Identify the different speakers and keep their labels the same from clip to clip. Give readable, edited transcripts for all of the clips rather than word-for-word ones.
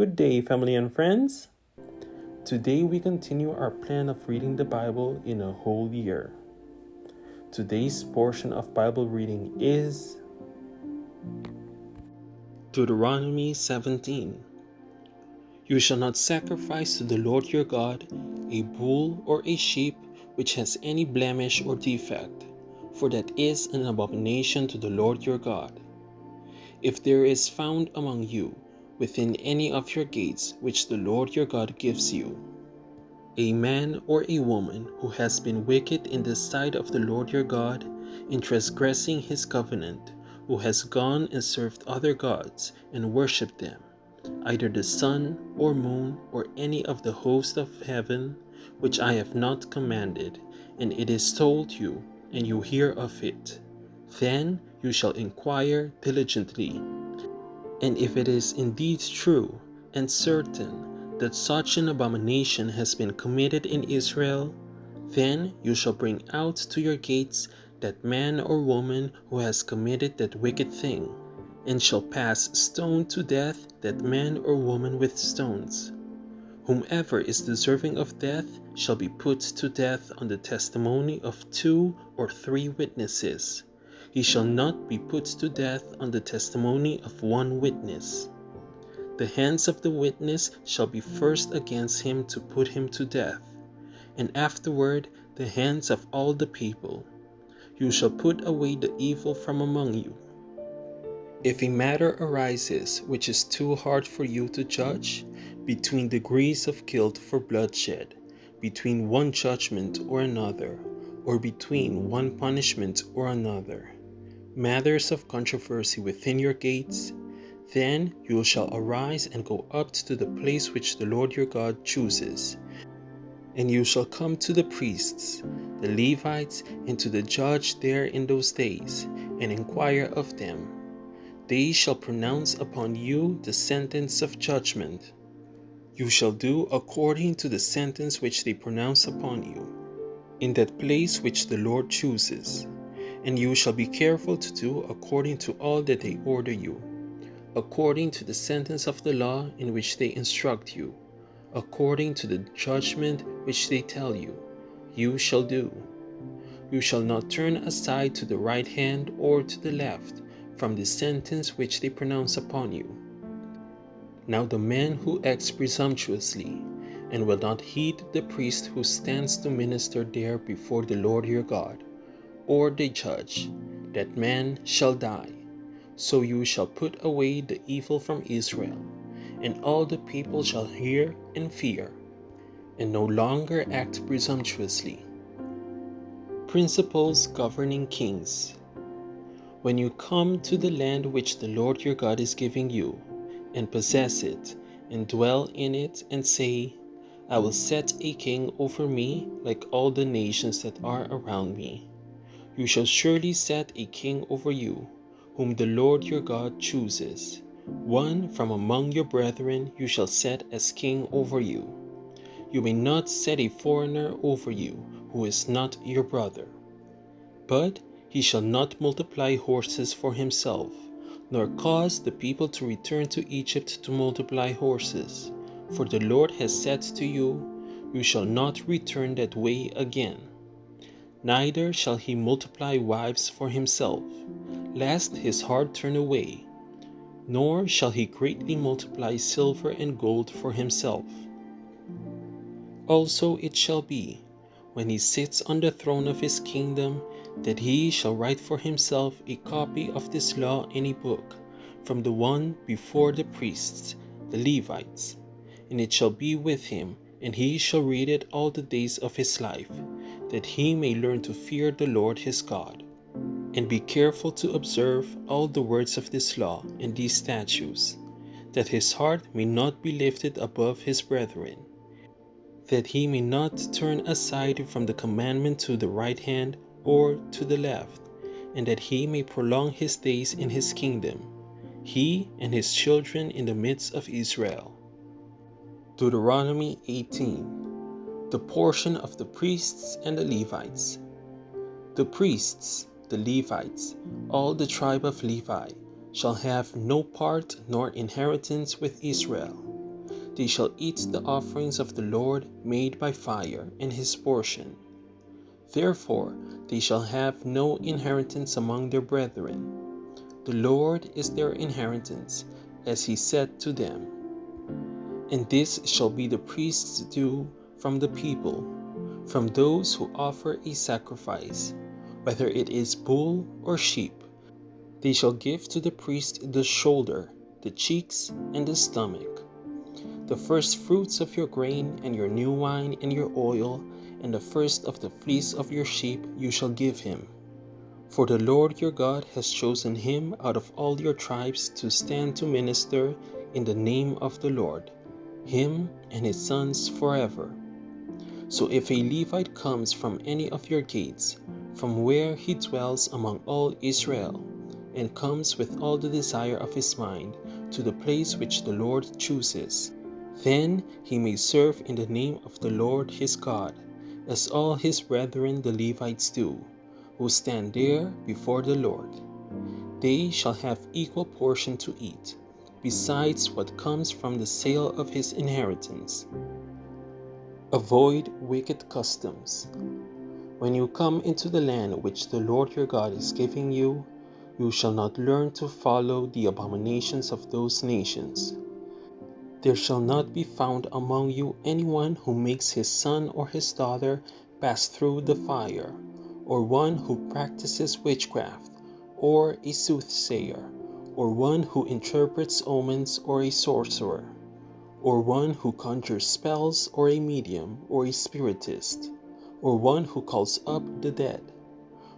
Speaker 1: Good day, family and friends. Today we continue our plan of reading the Bible in a whole year. Today's portion of Bible reading is Deuteronomy 17. You shall not sacrifice to the Lord your God a bull or a sheep which has any blemish or defect, for that is an abomination to the Lord your God. If there is found among you within any of your gates which the Lord your God gives you, a man or a woman who has been wicked in the sight of the Lord your God, in transgressing his covenant, who has gone and served other gods and worshipped them, either the sun or moon or any of the host of heaven, which I have not commanded, and it is told you, and you hear of it, then you shall inquire diligently. And if it is indeed true and certain that such an abomination has been committed in Israel, then you shall bring out to your gates that man or woman who has committed that wicked thing, and shall pass stone to death that man or woman with stones. Whomever is deserving of death shall be put to death on the testimony of 2 or 3 witnesses. He shall not be put to death on the testimony of 1 witness. The hands of the witness shall be first against him to put him to death, and afterward the hands of all the people. You shall put away the evil from among you. If a matter arises which is too hard for you to judge, between degrees of guilt for bloodshed, between one judgment or another, or between one punishment or another, matters of controversy within your gates, then you shall arise and go up to the place which the Lord your God chooses. And you shall come to the priests, the Levites, and to the judge there in those days, and inquire of them. They shall pronounce upon you the sentence of judgment. You shall do according to the sentence which they pronounce upon you, in that place which the Lord chooses. And you shall be careful to do according to all that they order you, according to the sentence of the law in which they instruct you, according to the judgment which they tell you, you shall do. You shall not turn aside to the right hand or to the left from the sentence which they pronounce upon you. Now the man who acts presumptuously, and will not heed the priest who stands to minister there before the Lord your God, or the judge, that man shall die. So you shall put away the evil from Israel, and all the people shall hear and fear, and no longer act presumptuously. Principles governing kings. When you come to the land which the Lord your God is giving you, and possess it, and dwell in it, and say, I will set a king over me like all the nations that are around me. You shall surely set a king over you, whom the Lord your God chooses. One from among your brethren you shall set as king over you. You may not set a foreigner over you, who is not your brother. But he shall not multiply horses for himself, nor cause the people to return to Egypt to multiply horses. For the Lord has said to you, you shall not return that way again. Neither shall he multiply wives for himself, lest his heart turn away, nor shall he greatly multiply silver and gold for himself. Also it shall be, when he sits on the throne of his kingdom, that he shall write for himself a copy of this law in a book, from the one before the priests, the Levites. And it shall be with him, and he shall read it all the days of his life, that he may learn to fear the Lord his God, and be careful to observe all the words of this law and these statutes, that his heart may not be lifted above his brethren, that he may not turn aside from the commandment to the right hand or to the left, and that he may prolong his days in his kingdom, he and his children in the midst of Israel. Deuteronomy 18. The portion of the priests and the Levites. The priests, the Levites, all the tribe of Levi, shall have no part nor inheritance with Israel. They shall eat the offerings of the Lord made by fire, and his portion. Therefore they shall have no inheritance among their brethren. The Lord is their inheritance, as he said to them. And this shall be the priest's due from the people, from those who offer a sacrifice, whether it is bull or sheep. They shall give to the priest the shoulder, the cheeks, and the stomach. The first fruits of your grain, and your new wine, and your oil, and the first of the fleece of your sheep you shall give him. For the Lord your God has chosen him out of all your tribes to stand to minister in the name of the Lord, him and his sons forever. So if a Levite comes from any of your gates, from where he dwells among all Israel, and comes with all the desire of his mind to the place which the Lord chooses, then he may serve in the name of the Lord his God, as all his brethren the Levites do, who stand there before the Lord. They shall have equal portion to eat, besides what comes from the sale of his inheritance. Avoid wicked customs. When you come into the land which the Lord your God is giving you, you shall not learn to follow the abominations of those nations. There shall not be found among you anyone who makes his son or his daughter pass through the fire, or one who practices witchcraft, or a soothsayer, or one who interprets omens, or a sorcerer, or one who conjures spells, or a medium, or a spiritist, or one who calls up the dead.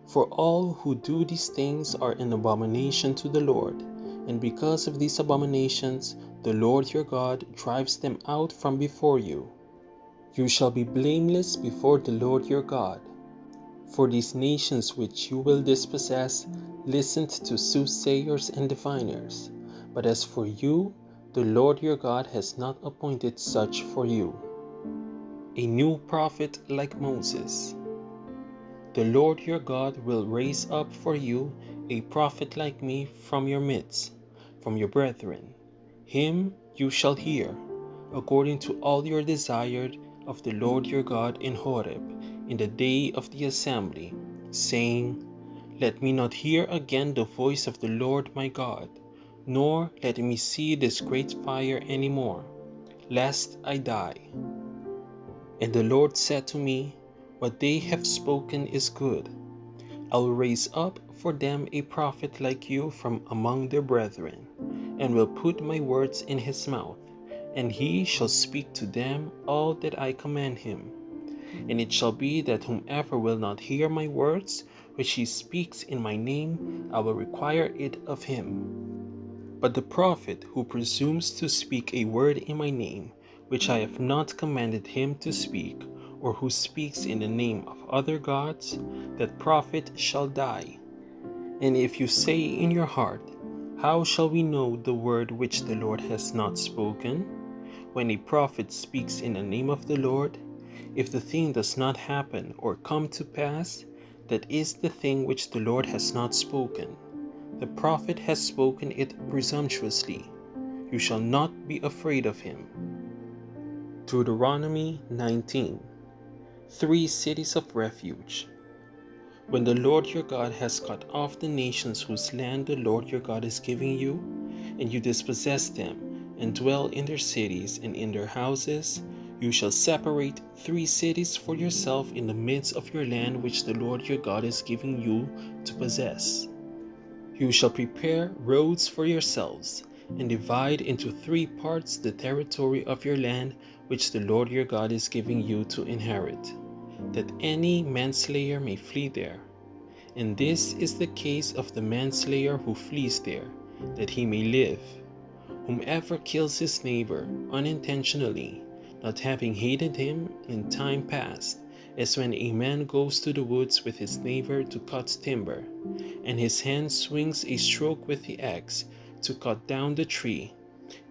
Speaker 1: For all who do these things are an abomination to the Lord, and because of these abominations, the Lord your God drives them out from before you. You shall be blameless before the Lord your God. For these nations which you will dispossess listened to soothsayers and diviners, but as for you, the Lord your God has not appointed such for you. A new prophet like Moses. The Lord your God will raise up for you a prophet like me from your midst, from your brethren. Him you shall hear, according to all your desired of the Lord your God in Horeb, in the day of the assembly, saying, Let me not hear again the voice of the Lord my God, nor let me see this great fire any more, lest I die. And the Lord said to me, What they have spoken is good. I will raise up for them a prophet like you from among their brethren, and will put my words in his mouth, and he shall speak to them all that I command him. And it shall be that whomever will not hear my words, which he speaks in my name, I will require it of him. But the prophet who presumes to speak a word in my name, which I have not commanded him to speak, or who speaks in the name of other gods, that prophet shall die. And if you say in your heart, How shall we know the word which the Lord has not spoken? When a prophet speaks in the name of the Lord, if the thing does not happen or come to pass, that is the thing which the Lord has not spoken. The prophet has spoken it presumptuously. You shall not be afraid of him. Deuteronomy 19. 3 cities of refuge. When the Lord your God has cut off the nations whose land the Lord your God is giving you, and you dispossess them, and dwell in their cities and in their houses, you shall separate 3 cities for yourself in the midst of your land which the Lord your God is giving you to possess. You shall prepare roads for yourselves, and divide into 3 parts the territory of your land which the Lord your God is giving you to inherit, that any manslayer may flee there. And this is the case of the manslayer who flees there, that he may live. Whomever kills his neighbor unintentionally, not having hated him in time past, as when a man goes to the woods with his neighbor to cut timber, and his hand swings a stroke with the axe to cut down the tree,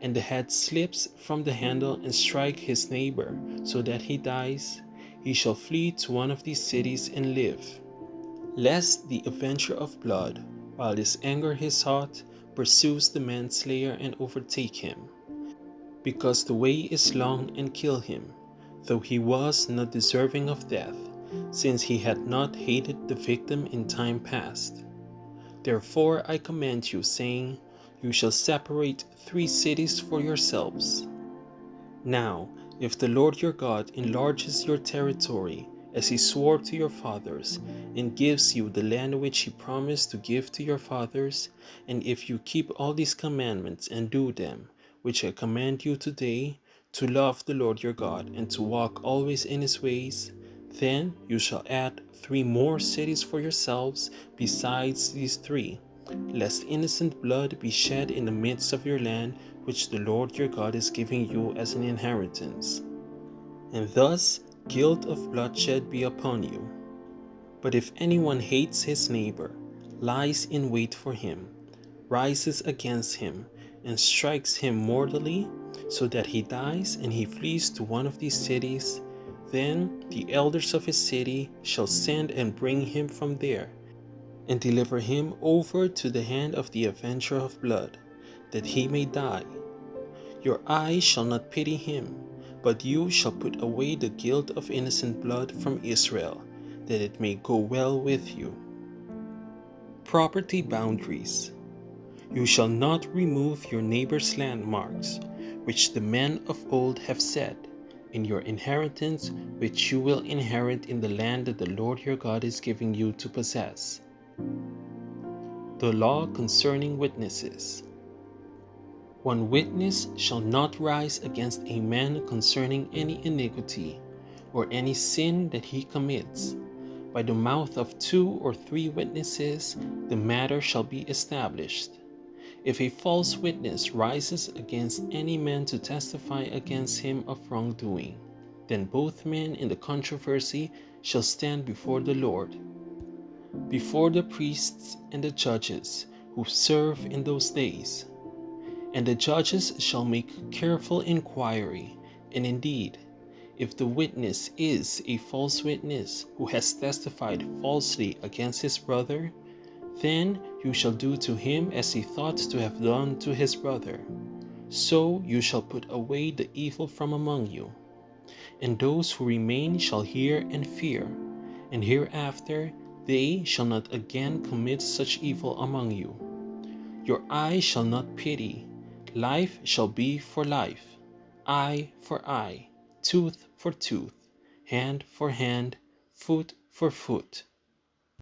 Speaker 1: and the head slips from the handle and strike his neighbor, so that he dies, he shall flee to one of these cities and live. Lest the avenger of blood, while his anger is hot, pursues the manslayer and overtake him, because the way is long, and kill him, though he was not deserving of death, since he had not hated the victim in time past. Therefore I command you, saying, you shall separate 3 cities for yourselves. Now, if the Lord your God enlarges your territory, as he swore to your fathers, and gives you the land which he promised to give to your fathers, and if you keep all these commandments and do them, which I command you today, to love the Lord your God, and to walk always in his ways, then you shall add 3 more cities for yourselves besides these 3, lest innocent blood be shed in the midst of your land, which the Lord your God is giving you as an inheritance. And thus guilt of bloodshed be upon you. But if anyone hates his neighbor, lies in wait for him, rises against him, and strikes him mortally, so that he dies and he flees to one of these cities, then the elders of his city shall send and bring him from there, and deliver him over to the hand of the avenger of blood, that he may die. Your eye shall not pity him, but you shall put away the guilt of innocent blood from Israel, that it may go well with you. Property boundaries. You shall not remove your neighbor's landmarks, which the men of old have set, in your inheritance which you will inherit in the land that the Lord your God is giving you to possess. The law concerning witnesses. 1 witness shall not rise against a man concerning any iniquity, or any sin that he commits. By the mouth of 2 or 3 witnesses the matter shall be established. If a false witness rises against any man to testify against him of wrongdoing, then both men in the controversy shall stand before the Lord, before the priests and the judges who serve in those days. And the judges shall make careful inquiry, and indeed, if the witness is a false witness who has testified falsely against his brother, then you shall do to him as he thought to have done to his brother. So you shall put away the evil from among you. And those who remain shall hear and fear, and hereafter they shall not again commit such evil among you. Your eye shall not pity, life shall be for life, eye for eye, tooth for tooth, hand for hand, foot for foot.